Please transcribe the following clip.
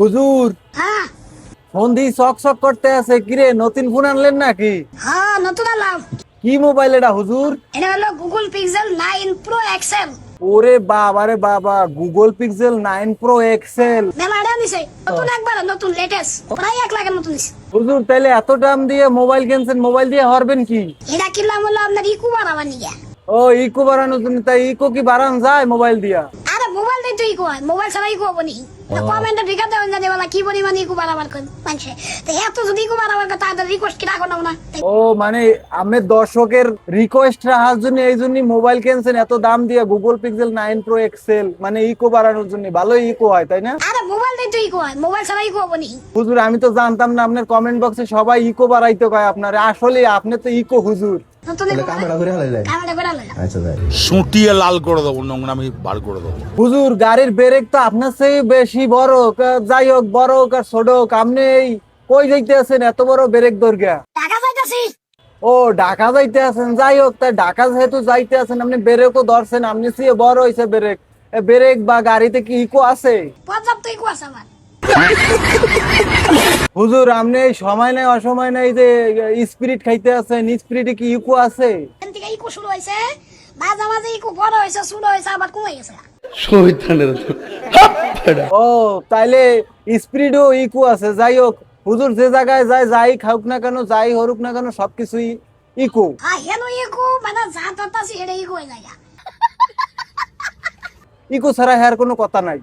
হুজুর, হ্যাঁ ফোন দিয়ে চক চক করতে আছে, কিরে নতুন ফোন আনলেন নাকি? হ্যাঁ নতুন আলাম। কি মোবাইল এটা হুজুর? এটা হলো গুগল পিক্সেল 9 প্রো এক্সেল। ওরে বাবা রে বাবা, গুগল পিক্সেল 9 প্রো এক্সেল। মেলাটা দিছে নতুন, একবার নতুন লেটেস্ট, প্রায় 1 লাখের মতন দিছে। হুজুর তাইলে এত দাম দিয়ে মোবাইল কিনছেন, মোবাইল দিয়ে হরবেন কি? এটা কিনলাম হলো আপনার ইকো বানাবার নিয়ে। ও ইকো বাড়ানোর জন্য? তাই ইকো কি বাড়ান যায় মোবাইল দিয়া? আরে মোবাইল দিয়ে তো ইকো হয়, মোবাইল ছাড়া ইকো হবো নি? কমেন্টে ঢুকাতে হবে না দেওয়া কি পরিমাণ ইকো বাড়াবার করে মানুষে। তো এত যদি ইকো বাড়াবার কথা তাদের রিকোয়েস্ট কি রাখো না? ও মানে আমি দর্শকের রিকোয়েস্ট রাখার জন্য এই জন্য মোবাইল কিনছেন এত দাম দিয়ে, গুগল পিক্সেল 9 প্রো এক্সেল, মানে ইকো বাড়ানোর জন্য। ভালোই ইকো হয় তাই না? আরে মোবাইল দিয়ে তো ইকো হয়, মোবাইল ছাড়া ইকো হবো নি? হুজুর আমি তো জানতাম না, আপনার কমেন্ট বক্সে সবাই ইকো বাড়াইতে কয় আপনার, আসলে আপনি তো ইকো হুজুর। নতুন ক্যামেরা করে হারাইলেন। ক্যামেরা করে আলো। আচ্ছা তাই। সুটিয়ে লাল করে দেবো, নোংরামি বার করে দেবো। হুজুর গাড়ির ব্রেক তো আপনার চেয়ে বেশি বড়, যাই হোক বড় হোক আর ছোট হোক, আপনি এই কই যাইতে আছেন এত বড় ব্রেক দরগা? টাকা চাইতাছি। ও ঢাকা যাইতে আছেন, যাই হোক তাই ঢাকা যেহেতু যাইতে আছেন, আপনি ব্রেকও ধরছেন, আপনি চেয়ে বড় হয়েছে ব্রেক। ব্রেক বা গাড়িতে কি ইকো আছে? পর্যাপ্ত ইকো আছে আমার। হুজুর আপনি এই সময় নাই অসময় নাই যে স্পিরিট খাইতে আছেন, স্পিরিটে কি ইকো আছে? এখান থেকে ইকো শুরু হয়েছে, মাঝে মাঝে ইকো বড় হয়েছে, শুরু হয়েছে, আবার কমে গেছে। ও তাইলে স্পিরিটও ইকো আছে। যাই হোক হুজুর যে জায়গায় যায়, যাই খাউক না কেন, যাই হরুক না কেন, সবকিছুই ইকো। হ্যাঁ হেন ইকো মানে যা তাতাছি এটা ইকো হয়ে যায়। ইকো ছাড়া হ্যার কোনো কথা নাই।